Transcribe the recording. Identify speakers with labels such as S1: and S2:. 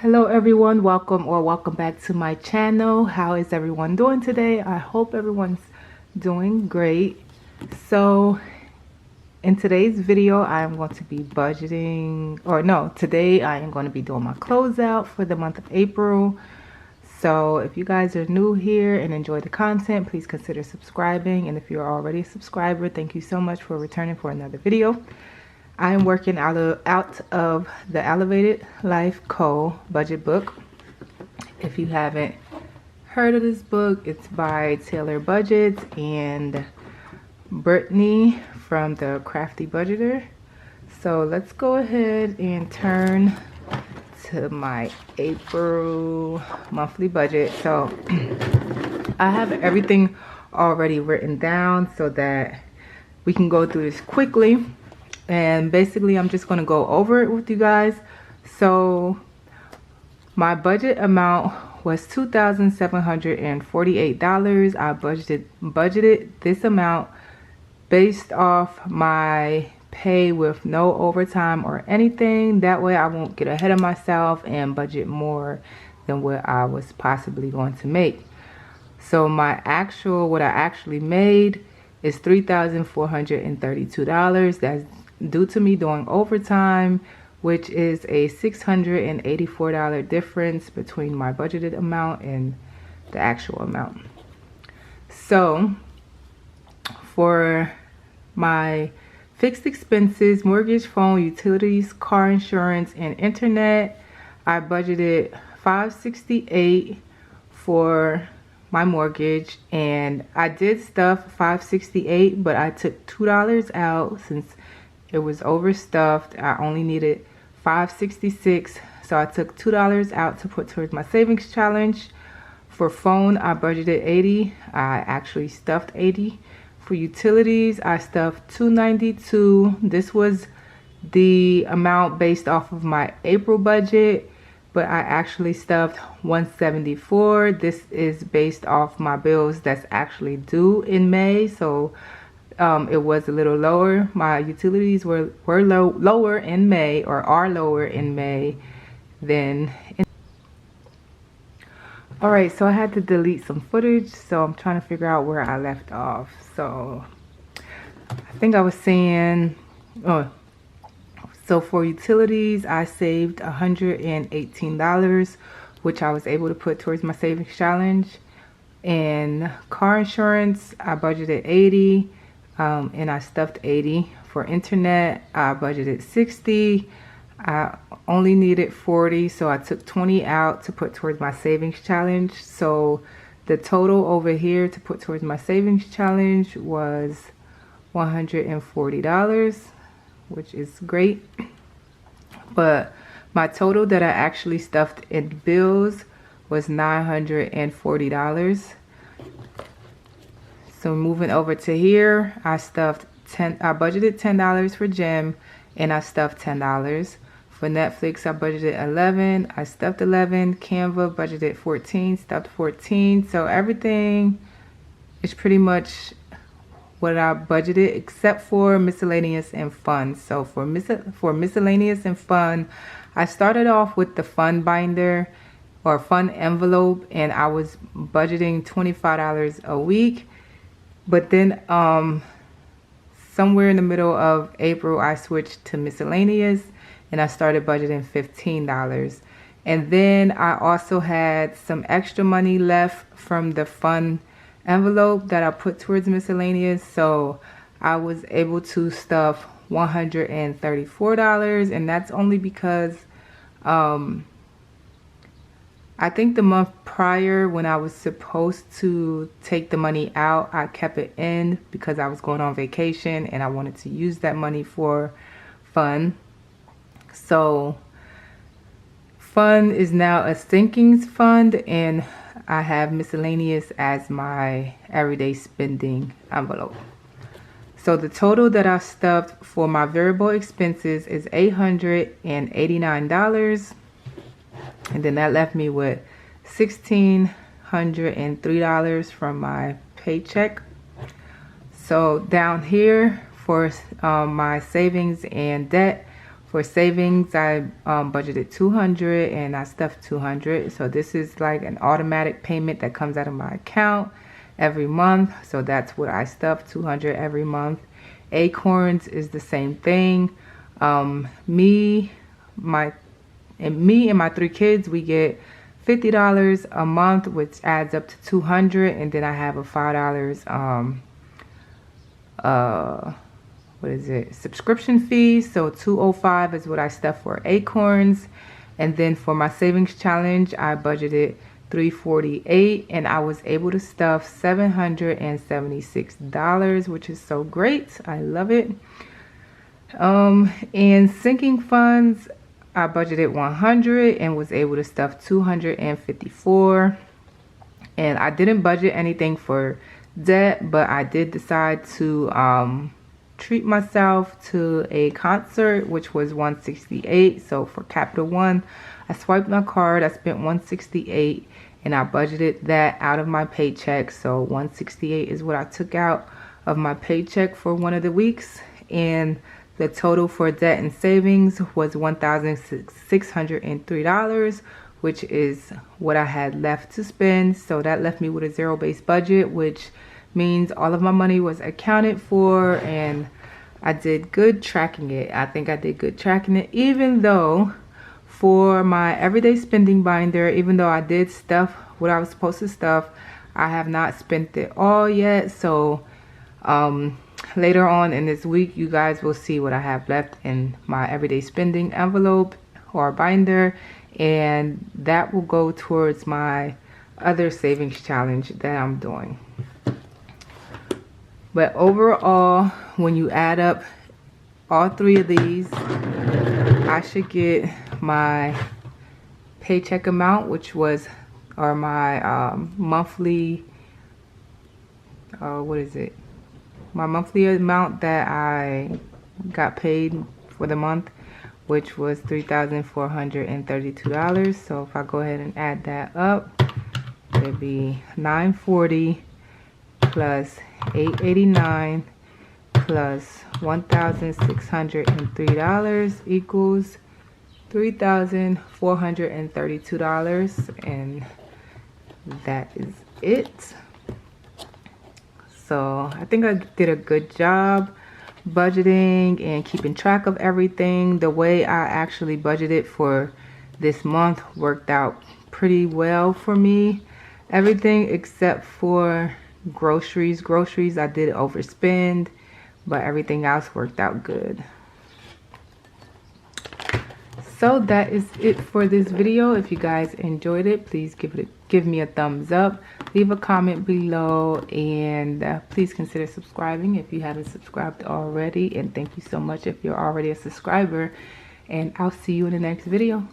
S1: Hello everyone, welcome back to my channel. How is everyone doing today? I hope everyone's doing great. So in today's video I am going to be budgeting, today I am going to be doing my closeout for the month of April. So if you guys are new here and enjoy the content, please consider subscribing, and if you're already a subscriber, thank you so much for returning for another video. I am working out of the Elevated Life Co. budget book. If you haven't heard of this book, it's by Taylor Budgets and Brittany from the Crafty Budgeter. So let's go ahead and turn to my April monthly budget. So I have everything already written down so that we can go through this quickly. And basically I'm just going to go over it with you guys. So my budget amount was $2,748. I budgeted this amount based off my pay with no overtime or anything. That way I won't get ahead of myself and budget more than what I was possibly going to make. So what I actually made is $3,432. That's due to me doing overtime, which is a $684 difference between my budgeted amount and the actual amount. So for my fixed expenses, mortgage, phone, utilities, car insurance, and internet, I budgeted $568 for my mortgage, and I did stuff $568, but I took $2 out since it was overstuffed. I only needed $566, so I took $2 out to put towards my savings challenge. For phone, I budgeted $80. I actually stuffed $80. For utilities, I stuffed $292. This was the amount based off of my April budget, but I actually stuffed $174. This is based off my bills that's actually due in May, so it was a little lower. My utilities were lower in May, or are lower in May than in. Alright, so I had to delete some footage, so I'm trying to figure out where I left off. So I think I was saying, so for utilities I saved $118, which I was able to put towards my savings challenge. And car insurance, I budgeted $80. And I stuffed $80. For internet, I budgeted $60. I only needed $40, so I took $20 out to put towards my savings challenge. So the total over here to put towards my savings challenge was $140, which is great. But my total that I actually stuffed in bills was $940. So moving over to here, I budgeted $10 for gym, and I stuffed $10. For Netflix, I budgeted $11. I stuffed $11. Canva budgeted $14, stuffed $14. So everything is pretty much what I budgeted, except for miscellaneous and fun. So for miscellaneous and fun, I started off with the fun binder or fun envelope, and I was budgeting $25 a week. But then somewhere in the middle of April, I switched to miscellaneous, and I started budgeting $15. And then I also had some extra money left from the fun envelope that I put towards miscellaneous. So I was able to stuff $134, and that's only because I think the month prior, when I was supposed to take the money out, I kept it in because I was going on vacation and I wanted to use that money for fun. So fun is now a sinking fund, and I have miscellaneous as my everyday spending envelope. So the total that I stuffed for my variable expenses is $889. And then that left me with $1,603 from my paycheck. So down here for my savings and debt, For savings, I budgeted $200 and I stuffed $200. So this is like an automatic payment that comes out of my account every month. So that's what I stuffed, $200 every month. Acorns is the same thing. Me and my 3 kids, we get $50 a month, which adds up to $200. And then I have a $5 what is it, subscription fees. So $205 is what I stuff for Acorns. And then for my savings challenge, I budgeted $348 and I was able to stuff $776, which is so great. I love it. And sinking funds, I budgeted $100 and was able to stuff $254. And I didn't budget anything for debt, but I did decide to treat myself to a concert, which was $168. So for Capital One, I swiped my card, I spent $168 and I budgeted that out of my paycheck. So $168 is what I took out of my paycheck for one of the weeks, and the total for debt and savings was $1,603, which is what I had left to spend. So that left me with a zero-based budget, which means all of my money was accounted for, and I did good tracking it. I think I did good tracking it, even though for my everyday spending binder, even though I did stuff what I was supposed to stuff, I have not spent it all yet. So later on in this week, you guys will see what I have left in my everyday spending envelope or binder, and that will go towards my other savings challenge that I'm doing. But overall, when you add up all 3 of these, I should get my paycheck amount, which was, or my monthly, what is it? My monthly amount that I got paid for the month, which was $3,432. So if I go ahead and add that up, it'd be $940 plus $889 plus $1,603 equals $3,432, and that is it. So I think I did a good job budgeting and keeping track of everything. The way I actually budgeted for this month worked out pretty well for me. Everything except for groceries. Groceries I did overspend, but everything else worked out good. So that is it for this video. If you guys enjoyed it, please give me a thumbs up, leave a comment below, and please consider subscribing if you haven't subscribed already. And thank you so much if you're already a subscriber, and I'll see you in the next video.